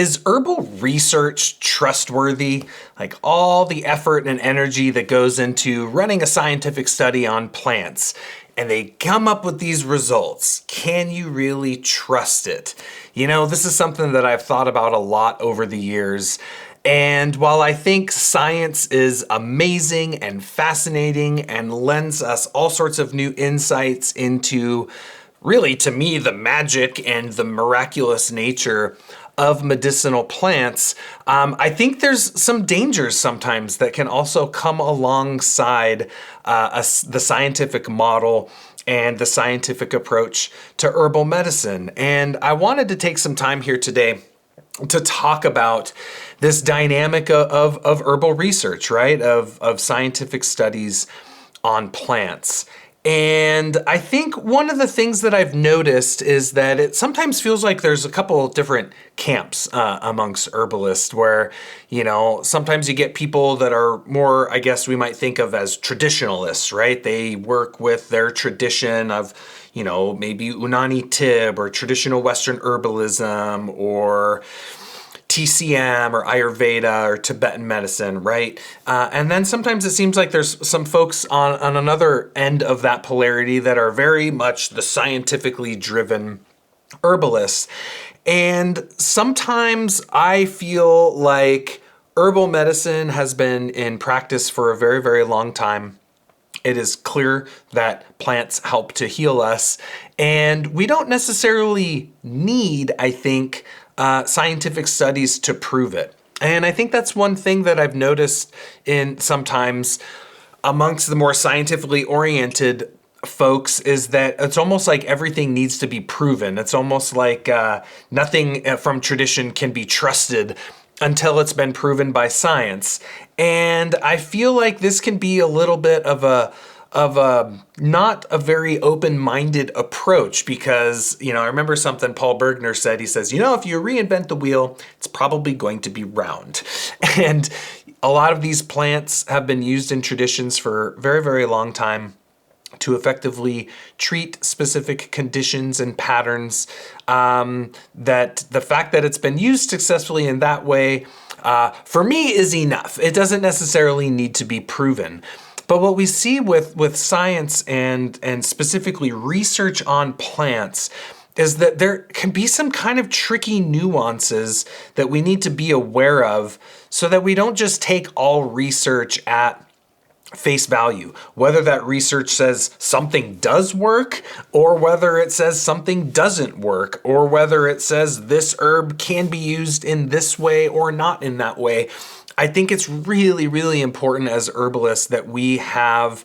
Is herbal research trustworthy? Like all the effort and energy that goes into running a scientific study on plants, and they come up with these results. Can you really trust it? You know, this is something that I've thought about a lot over the years. And while I think science is amazing and fascinating and lends us all sorts of new insights into, really, to me, the magic and the miraculous nature of medicinal plants, I think there's some dangers sometimes that can also come alongside the scientific model and the scientific approach to herbal medicine. And I wanted to take some time here today to talk about this dynamic of herbal research, right? Of scientific studies on plants. And I think one of the things that I've noticed is that it sometimes feels like there's a couple of different camps amongst herbalists where, you know, sometimes you get people that are more, I guess we might think of as traditionalists, right? They work with their tradition of, you know, maybe Unani Tib or traditional Western herbalism or TCM or Ayurveda or Tibetan medicine, right? And then sometimes it seems like there's some folks on another end of that polarity that are very much the scientifically driven herbalists. And sometimes I feel like herbal medicine has been in practice for a very, very long time. It is clear that plants help to heal us, and we don't necessarily need, I think, scientific studies to prove it. And I think that's one thing that I've noticed in sometimes amongst the more scientifically oriented folks is that it's almost like everything needs to be proven. It's almost like nothing from tradition can be trusted until it's been proven by science. And I feel like this can be a little bit of a not a very open-minded approach because, you know, I remember something Paul Bergner said. He says, you know, if you reinvent the wheel, it's probably going to be round. And a lot of these plants have been used in traditions for a very, very long time to effectively treat specific conditions and patterns, that the fact that it's been used successfully in that way, for me, is enough. It doesn't necessarily need to be proven. But what we see with science and specifically research on plants is that there can be some kind of tricky nuances that we need to be aware of so that we don't just take all research at face value, whether that research says something does work or whether it says something doesn't work or whether it says this herb can be used in this way or not in that way. I think it's really, really important as herbalists that we have,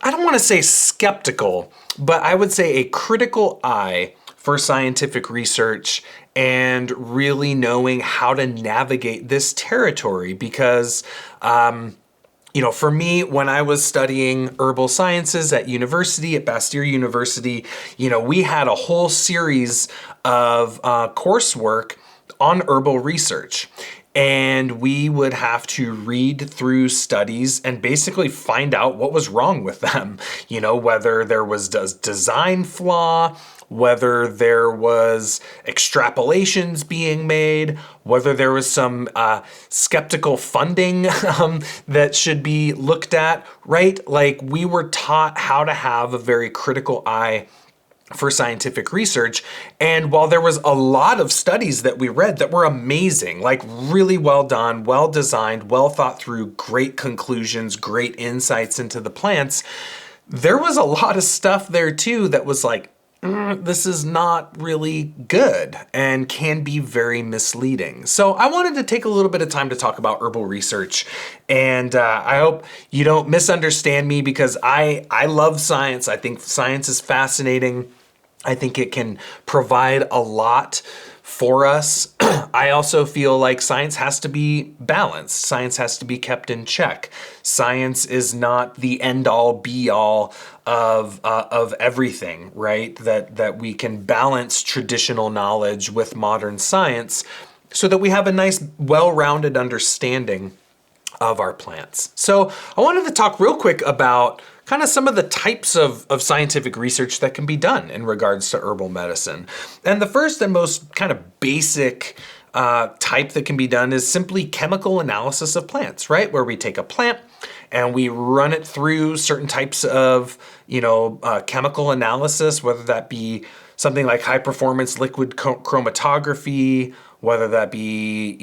I don't want to say skeptical, but I would say a critical eye for scientific research and really knowing how to navigate this territory because, you know, for me, when I was studying herbal sciences at university, at Bastyr University, you know, we had a whole series of coursework on herbal research. And we would have to read through studies and basically find out what was wrong with them. You know, whether there was design flaw, whether there was extrapolations being made, whether there was some skeptical funding that should be looked at, right? Like we were taught how to have a very critical eye for scientific research. And while there was a lot of studies that we read that were amazing, like really well done, well designed, well thought through, great conclusions, great insights into the plants, there was a lot of stuff there too that was like, this is not really good and can be very misleading. So I wanted to take a little bit of time to talk about herbal research. And I hope you don't misunderstand me because I love science. I think science is fascinating. I think it can provide a lot for us. I also feel like science has to be balanced. Science has to be kept in check. Science is not the end-all, be-all of everything, right? That we can balance traditional knowledge with modern science so that we have a nice, well-rounded understanding of our plants. So I wanted to talk real quick about kind of some of the types of scientific research that can be done in regards to herbal medicine. And the first and most kind of basic type that can be done is simply chemical analysis of plants, right? Where we take a plant and we run it through certain types of, chemical analysis, whether that be something like high performance liquid chromatography, whether that be,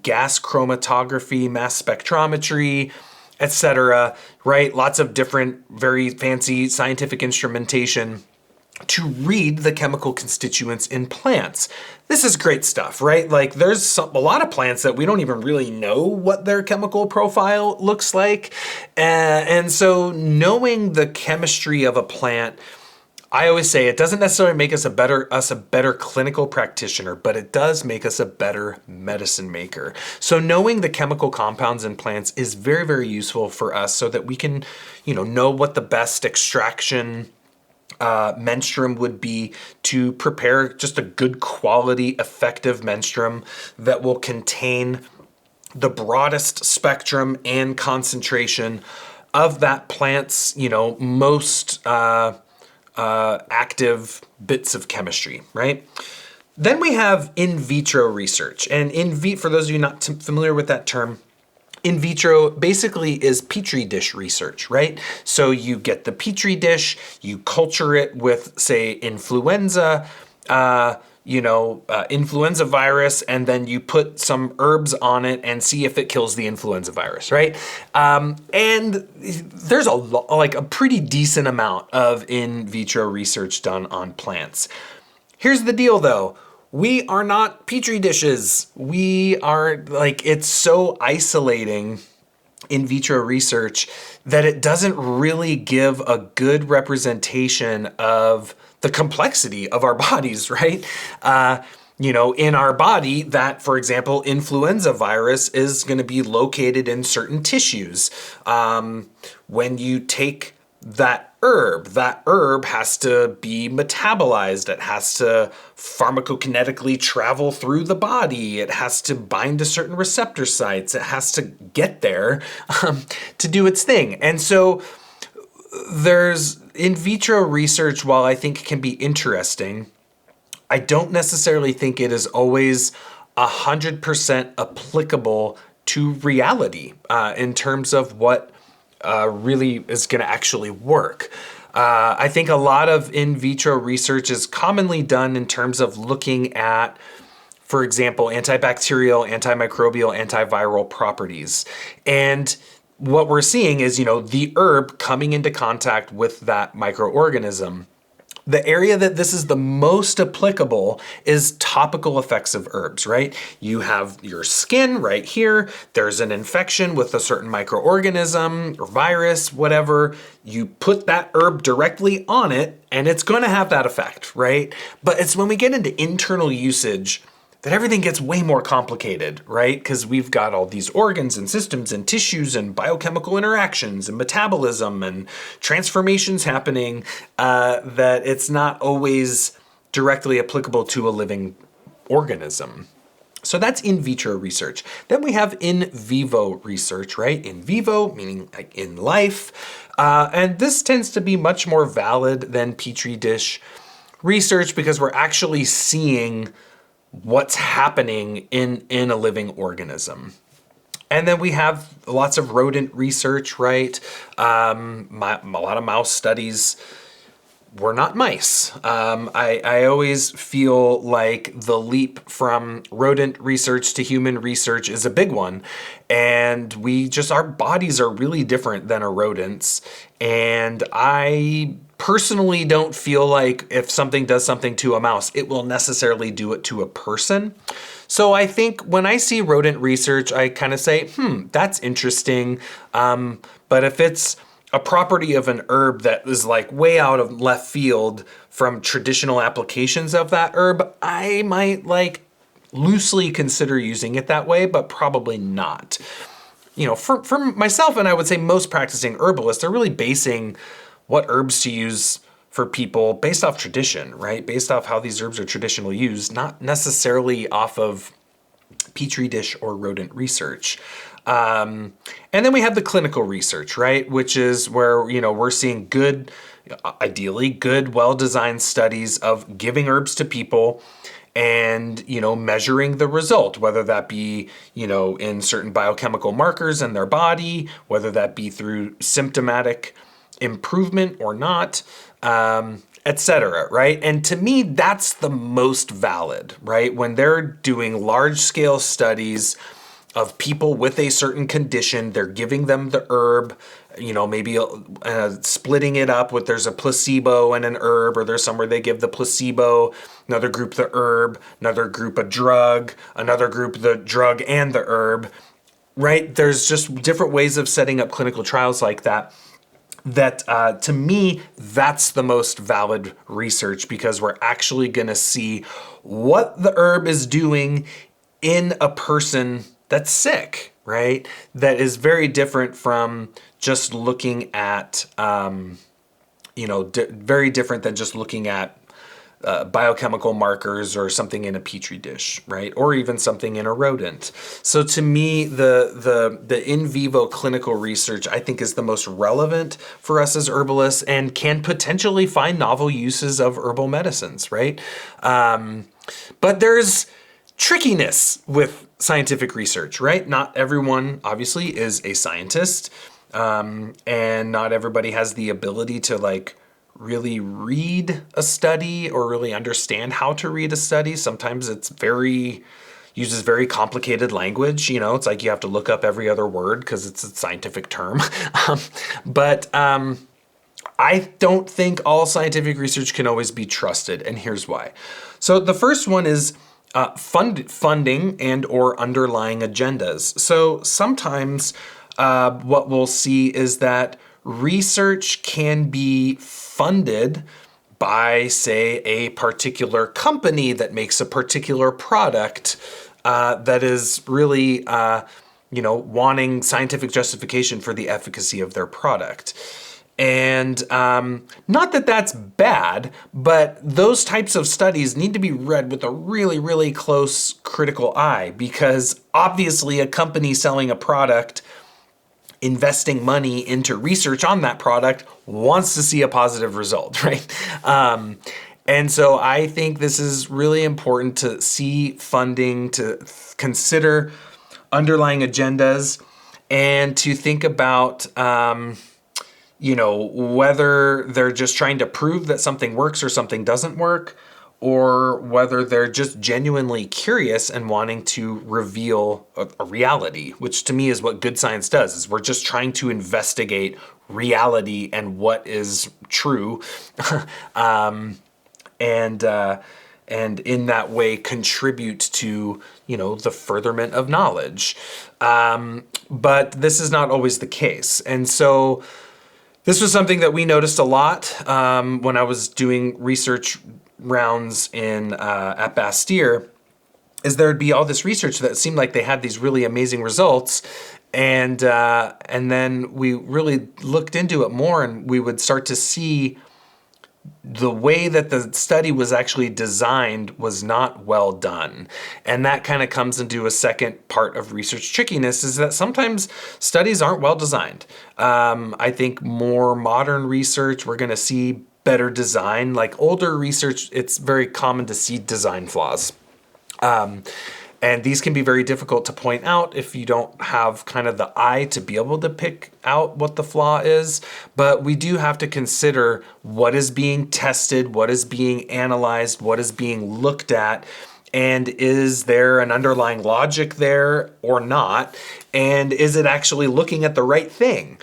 gas chromatography, mass spectrometry, etc., right? Lots of different, very fancy scientific instrumentation to read the chemical constituents in plants. This is great stuff, right? Like there's a lot of plants that we don't even really know what their chemical profile looks like. And so knowing the chemistry of a plant, I always say it doesn't necessarily make us a better clinical practitioner, but it does make us a better medicine maker. So knowing the chemical compounds in plants is very, very useful for us so that we can, know what the best extraction menstruum would be to prepare just a good quality, effective menstruum that will contain the broadest spectrum and concentration of that plant's, most active bits of chemistry, right? Then we have in vitro research. And for those of you not familiar with that term, in vitro basically is petri dish research, right? So you get the petri dish, you culture it with, say, influenza virus, and then you put some herbs on it and see if it kills the influenza virus, right? And there's a pretty decent amount of in vitro research done on plants. Here's the deal, though. We are not petri dishes. It's so isolating in vitro research that it doesn't really give a good representation of the complexity of our bodies, right? In our body, that, for example, influenza virus is going to be located in certain tissues. When you take that herb has to be metabolized. It has to pharmacokinetically travel through the body. It has to bind to certain receptor sites. It has to get there to do its thing. And so there's in vitro research, while I think can be interesting, I don't necessarily think it is always 100% applicable to reality in terms of what really is going to actually work. I think a lot of in vitro research is commonly done in terms of looking at, for example, antibacterial, antimicrobial, antiviral properties. And what we're seeing is, the herb coming into contact with that microorganism. The area that this is the most applicable is topical effects of herbs, right? You have your skin right here. There's an infection with a certain microorganism or virus, whatever. You put that herb directly on it and it's going to have that effect, right? But it's when we get into internal usage that everything gets way more complicated, right? Because we've got all these organs and systems and tissues and biochemical interactions and metabolism and transformations happening that it's not always directly applicable to a living organism. So that's in vitro research. Then we have in vivo research, right? In vivo, meaning like in life. And this tends to be much more valid than petri dish research because we're actually seeing what's happening in a living organism. And then we have lots of rodent research, right? A lot of mouse studies were not mice. I always feel like the leap from rodent research to human research is a big one. And our bodies are really different than a rodent's. And I personally don't feel like if something does something to a mouse, it will necessarily do it to a person. So I think when I see rodent research, I kind of say, that's interesting. But if it's a property of an herb that is like way out of left field from traditional applications of that herb, I might loosely consider using it that way, but probably not. For myself, and I would say most practicing herbalists, are really basing what herbs to use for people based off tradition, right? Based off how these herbs are traditionally used, not necessarily off of petri dish or rodent research. And then we have the clinical research, right? Which is where, we're seeing ideally good, well-designed studies of giving herbs to people and, measuring the result, whether that be, in certain biochemical markers in their body, whether that be through symptomatic improvement or not, etc. Right? And to me, that's the most valid, right? When they're doing large scale studies of people with a certain condition, they're giving them the herb, maybe splitting it up with there's a placebo and an herb, or there's somewhere they give the placebo, another group the herb, another group a drug, another group the drug and the herb, right? There's just different ways of setting up clinical trials like that. That to me, that's the most valid research, because we're actually going to see what the herb is doing in a person that's sick, right? That is very different from just looking at, very different than just looking at biochemical markers or something in a petri dish, right? Or even something in a rodent. So to me, the in vivo clinical research, I think, is the most relevant for us as herbalists and can potentially find novel uses of herbal medicines, right? But there's trickiness with scientific research, right? Not everyone, obviously, is a scientist, and not everybody has the ability to really read a study or really understand how to read a study. Sometimes it's uses very complicated language. It's like you have to look up every other word because it's a scientific term. But I don't think all scientific research can always be trusted, and here's why. So the first one is funding and or underlying agendas. So sometimes what we'll see is that research can be funded by, say, a particular company that makes a particular product that is really, wanting scientific justification for the efficacy of their product. And not that that's bad, but those types of studies need to be read with a really, really close critical eye, because obviously a company selling a product, investing money into research on that product, wants to see a positive result, right? And so I think this is really important to see funding, to consider underlying agendas, and to think about, whether they're just trying to prove that something works or something doesn't work, or whether they're just genuinely curious and wanting to reveal a reality, which to me is what good science does, is we're just trying to investigate reality and what is true, and in that way contribute to, the furtherment of knowledge. But this is not always the case. And so this was something that we noticed a lot when I was doing research rounds at Bastyr, is there'd be all this research that seemed like they had these really amazing results, and then we really looked into it more, and we would start to see the way that the study was actually designed was not well done. And that kind of comes into a second part of research trickiness, is that sometimes studies aren't well designed. I think more modern research, we're going to see better design. Like older research, it's very common to see design flaws. And these can be very difficult to point out if you don't have kind of the eye to be able to pick out what the flaw is. But we do have to consider what is being tested, what is being analyzed, what is being looked at, and is there an underlying logic there or not? And is it actually looking at the right thing?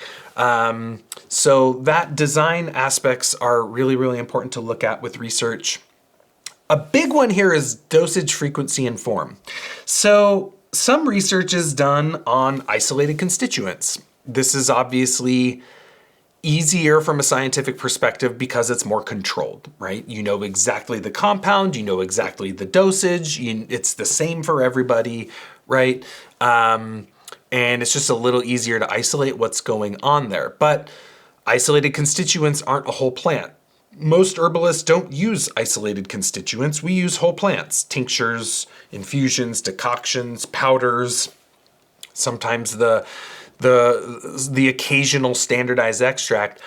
So that design aspects are really, really important to look at with research. A big one here is dosage, frequency, and form. So some research is done on isolated constituents. This is obviously easier from a scientific perspective because it's more controlled, right? You know exactly the compound, you know exactly the dosage, it's the same for everybody, right? And it's just a little easier to isolate what's going on there. But isolated constituents aren't a whole plant. Most herbalists don't use isolated constituents. We use whole plants, tinctures, infusions, decoctions, powders, sometimes the occasional standardized extract.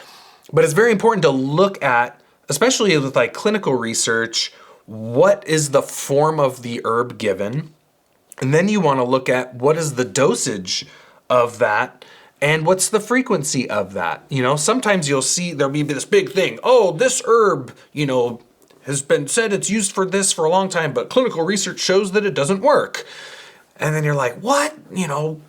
But it's very important to look at, especially with like clinical research, what is the form of the herb given, and then you want to look at what is the dosage of that and what's the frequency of that. Sometimes you'll see there'll be this big thing. Oh, this herb, has been said it's used for this for a long time, but clinical research shows that it doesn't work. And then you're like, what?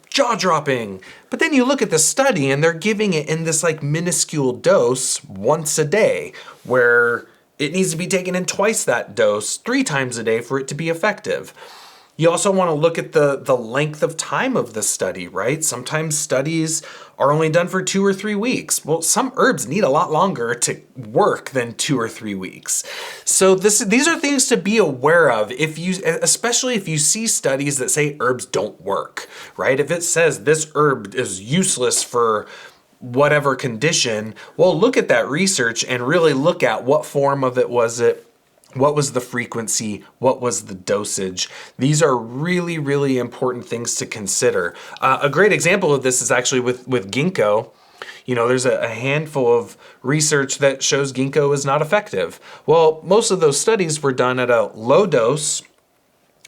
Jaw dropping. But then you look at the study and they're giving it in this like minuscule dose once a day, where it needs to be taken in twice that dose 3 times a day for it to be effective. You also want to look at the length of time of the study, right? Sometimes studies are only done for 2 or 3 weeks. Well, some herbs need a lot longer to work than 2 or 3 weeks. So these are things to be aware of, especially if you see studies that say herbs don't work, right? If it says this herb is useless for whatever condition, well, look at that research and really look at what form of it was it. What was the frequency? What was the dosage? These are really, really important things to consider. A great example of this is actually with ginkgo. There's a handful of research that shows ginkgo is not effective. Well, most of those studies were done at a low dose,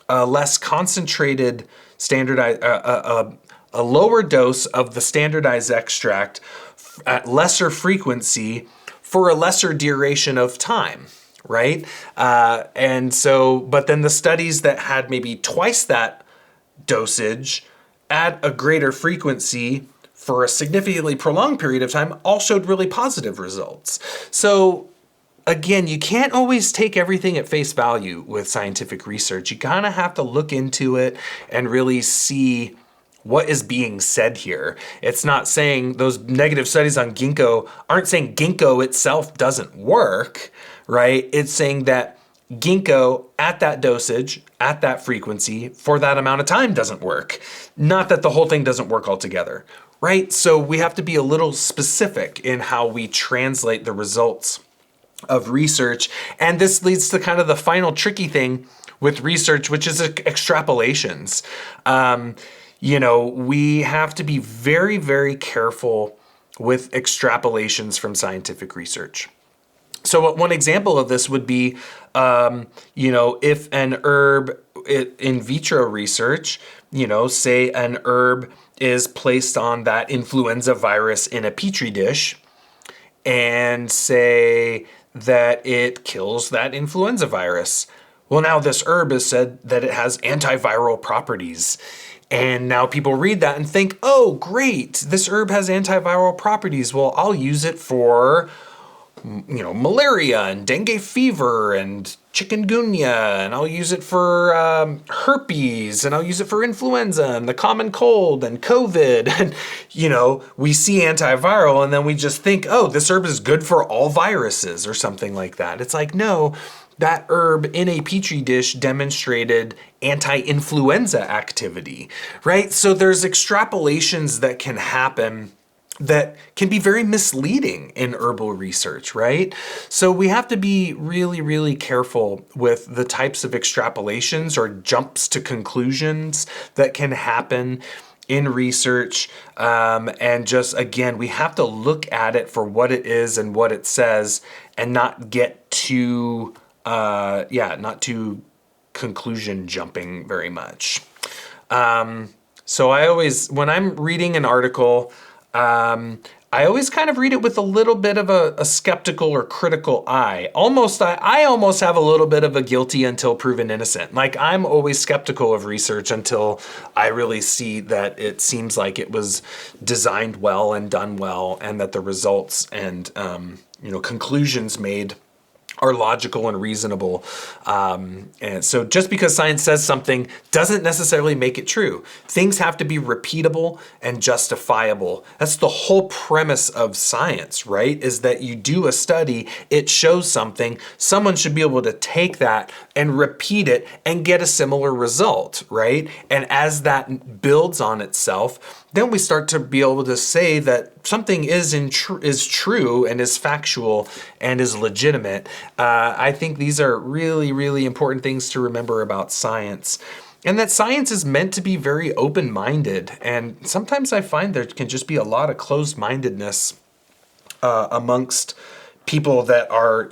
less concentrated, standardized, a lower dose of the standardized extract at lesser frequency for a lesser duration of time. Right? But then the studies that had maybe twice that dosage at a greater frequency for a significantly prolonged period of time all showed really positive results. So again, you can't always take everything at face value with scientific research. You kind of have to look into it and really see what is being said here. It's not saying those negative studies on ginkgo aren't saying ginkgo itself doesn't work, right? It's saying that ginkgo at that dosage, at that frequency, for that amount of time doesn't work. Not that the whole thing doesn't work altogether, right? So we have to be a little specific in how we translate the results of research. And this leads to kind of the final tricky thing with research, which is extrapolations. We have to be very, very careful with extrapolations from scientific research. So one example of this would be, if an herb in vitro research, say an herb is placed on that influenza virus in a petri dish and say that it kills that influenza virus. Well, now this herb is said that it has antiviral properties. And now people read that and think, oh, great, this herb has antiviral properties. Well, I'll use it for malaria and dengue fever and chikungunya, and I'll use it for herpes, and I'll use it for influenza and the common cold and COVID. And, we see antiviral and then we just think, oh, this herb is good for all viruses or something like that. It's like, no, that herb in a petri dish demonstrated anti-influenza activity, right? So there's extrapolations that can happen that can be very misleading in herbal research, right? So we have to be really, really careful with the types of extrapolations or jumps to conclusions that can happen in research. And just, again, we have to look at it for what it is and what it says and not get too, not too conclusion jumping very much. So I always, when I'm reading an article, I always kind of read it with a little bit of a skeptical or critical eye. I almost have a little bit of a guilty until proven innocent. Like, I'm always skeptical of research until I really see that it seems like it was designed well and done well, and that the results and conclusions made are logical and reasonable. And so just because science says something doesn't necessarily make it true. Things have to be repeatable and justifiable. That's the whole premise of science, right? Is that you do a study, it shows something, someone should be able to take that and repeat it and get a similar result, right? And as that builds on itself, then we start to be able to say that something is true and is factual and is legitimate. I think these are really, really important things to remember about science. And that science is meant to be very open-minded. And sometimes I find there can just be a lot of closed-mindedness amongst people that are,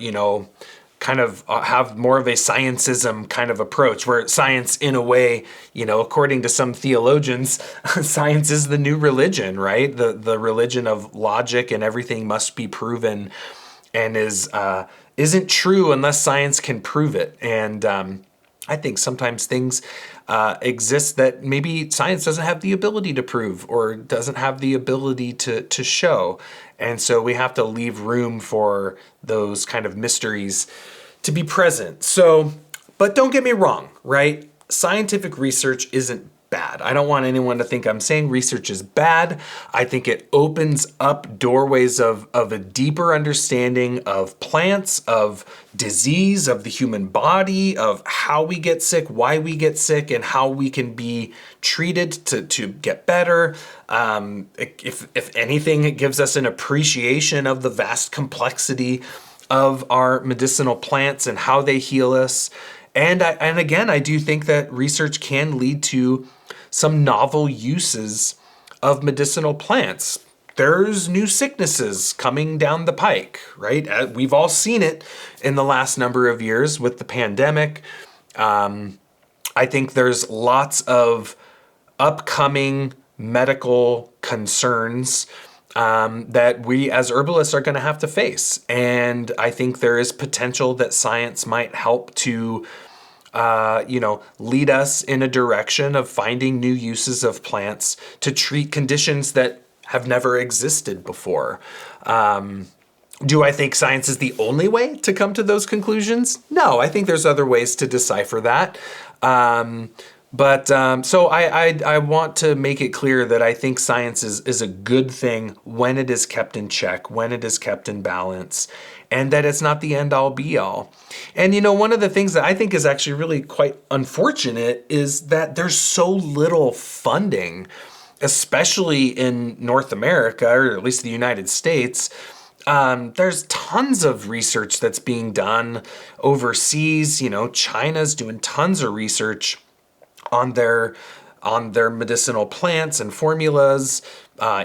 kind of have more of a scientism kind of approach, where science, in a way, according to some theologians, science is the new religion, right? The religion of logic, and everything must be proven, and isn't true unless science can prove it. And I think sometimes things exist that maybe science doesn't have the ability to prove, or doesn't have the ability to show. And so we have to leave room for those kind of mysteries to be present. So, but don't get me wrong, right? Scientific research isn't bad. I don't want anyone to think I'm saying research is bad. I think it opens up doorways of a deeper understanding of plants, of disease, of the human body, of how we get sick, why we get sick, and how we can be treated to get better. If anything, it gives us an appreciation of the vast complexity of our medicinal plants and how they heal us. And again, I do think that research can lead to some novel uses of medicinal plants. There's new sicknesses coming down the pike, right? We've all seen it in the last number of years with the pandemic. I think there's lots of upcoming medical concerns that we as herbalists are going to have to face. And I think there is potential that science might help to lead us in a direction of finding new uses of plants to treat conditions that have never existed before. Do I think science is the only way to come to those conclusions? No, I think there's other ways to decipher that. So I want to make it clear that I think science is a good thing when it is kept in check, when it is kept in balance, and that it's not the end all be all. And one of the things that I think is actually really quite unfortunate is that there's so little funding, especially in North America, or at least the United States. There's tons of research that's being done overseas. China's doing tons of research on their medicinal plants and formulas.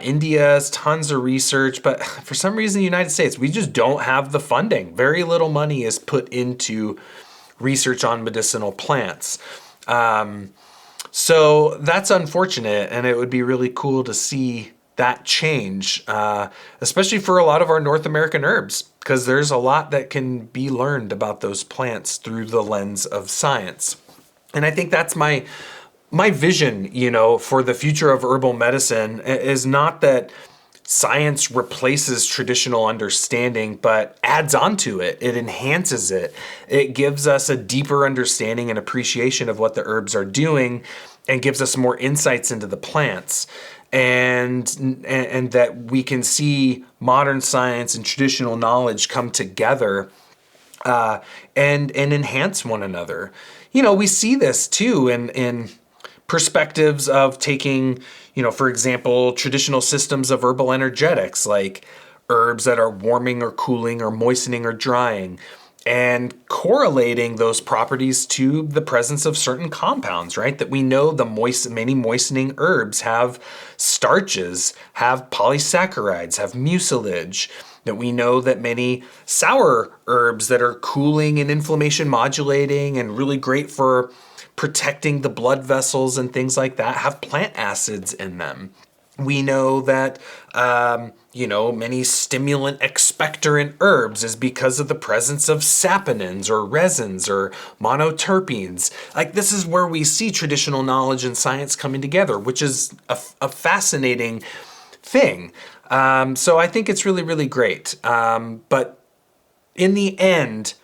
India's tons of research, but for some reason, the United States, we just don't have the funding. Very little money is put into research on medicinal plants. So that's unfortunate, and it would be really cool to see that change, especially for a lot of our North American herbs, because there's a lot that can be learned about those plants through the lens of science. And I think that's my vision, for the future of herbal medicine, is not that science replaces traditional understanding, but adds on to it. It enhances it. It gives us a deeper understanding and appreciation of what the herbs are doing, and gives us more insights into the plants. And that we can see modern science and traditional knowledge come together and enhance one another. We see this too in perspectives of taking, for example, traditional systems of herbal energetics, like herbs that are warming or cooling or moistening or drying, and correlating those properties to the presence of certain compounds, right? That we know many moistening herbs have starches, have polysaccharides, have mucilage. That we know that many sour herbs that are cooling and inflammation modulating and really great for protecting the blood vessels and things like that have plant acids in them. We know that, many stimulant expectorant herbs is because of the presence of saponins or resins or monoterpenes. Like, this is where we see traditional knowledge and science coming together, which is a fascinating thing. So I think it's really, really great. But in the end,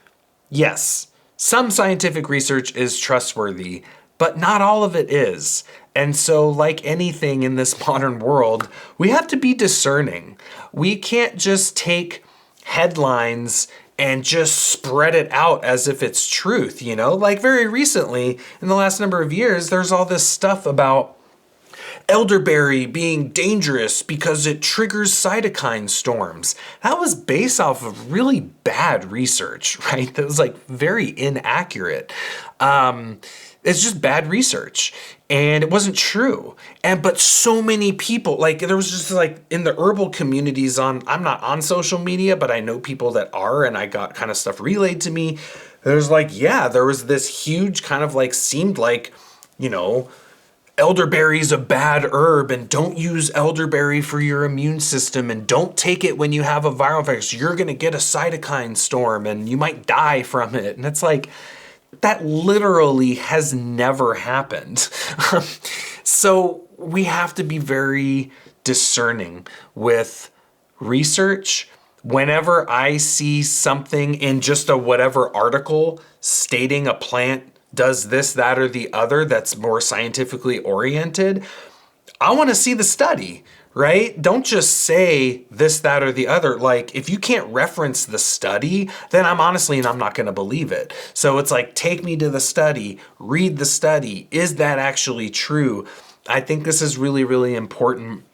yes, some scientific research is trustworthy, but not all of it is. And so, like anything in this modern world, we have to be discerning. We can't just take headlines and just spread it out as if it's truth, Like very recently, in the last number of years, there's all this stuff about elderberry being dangerous because it triggers cytokine storms. That was based off of really bad research, right? That was very inaccurate. It's just bad research. and it wasn't true. But so many people, like there was just like in the herbal communities I'm not on social media, but I know people that are, and I got kind of stuff relayed to me. There's like, yeah, there was this huge kind of like, seemed like, elderberry's a bad herb, and don't use elderberry for your immune system, and don't take it when you have a viral infection. You're going to get a cytokine storm and you might die from it. And it's like, that literally has never happened. So we have to be very discerning with research. Whenever I see something in just a whatever article stating a plant does this, that, or the other that's more scientifically oriented, I want to see the study, right? Don't just say this, that, or the other. Like, if you can't reference the study, then I'm not going to believe it. So it's like, take me to the study, read the study. Is that actually true? I think this is really, really important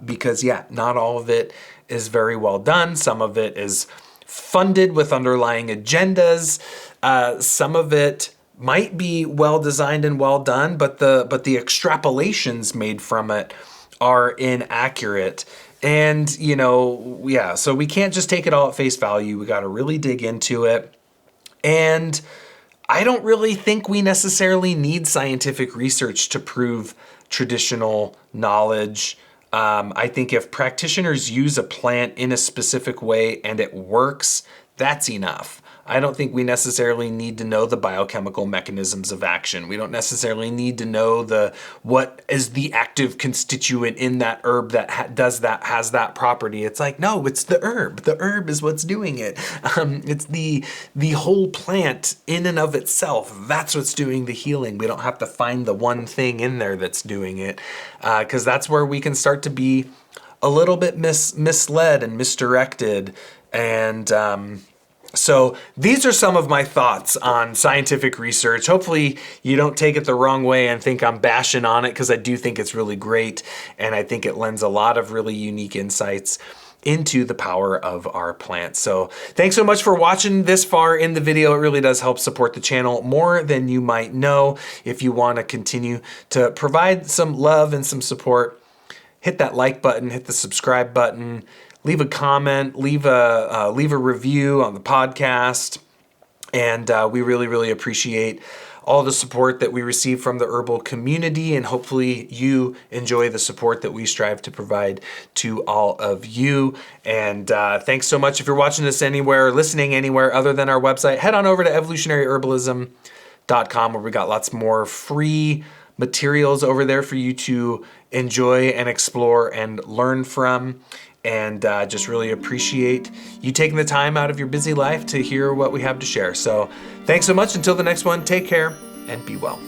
because, yeah, not all of it is very well done. Some of it is funded with underlying agendas. Some of it might be well designed and well done, but the extrapolations made from it are inaccurate. And, so we can't just take it all at face value. We got to really dig into it. And I don't really think we necessarily need scientific research to prove traditional knowledge. I think if practitioners use a plant in a specific way and it works, that's enough. I don't think we necessarily need to know the biochemical mechanisms of action. We don't necessarily need to know what is the active constituent in that herb that has that property. It's like, no, it's the herb. The herb is what's doing it. It's the whole plant in and of itself. That's what's doing the healing. We don't have to find the one thing in there that's doing it, because that's where we can start to be a little bit misled and misdirected. And so these are some of my thoughts on scientific research. Hopefully you don't take it the wrong way and think I'm bashing on it, because I do think it's really great. And I think it lends a lot of really unique insights into the power of our plants. So thanks so much for watching this far in the video. It really does help support the channel more than you might know. If you want to continue to provide some love and some support, hit that like button, hit the subscribe button, leave a comment, leave a review on the podcast. And we really, really appreciate all the support that we receive from the herbal community. And hopefully you enjoy the support that we strive to provide to all of you. And thanks so much. If you're watching this anywhere, listening anywhere other than our website, head on over to evolutionaryherbalism.com, where we got lots more free materials over there for you to enjoy and explore and learn from. And just really appreciate you taking the time out of your busy life to hear what we have to share. So thanks so much. Until the next one, take care and be well.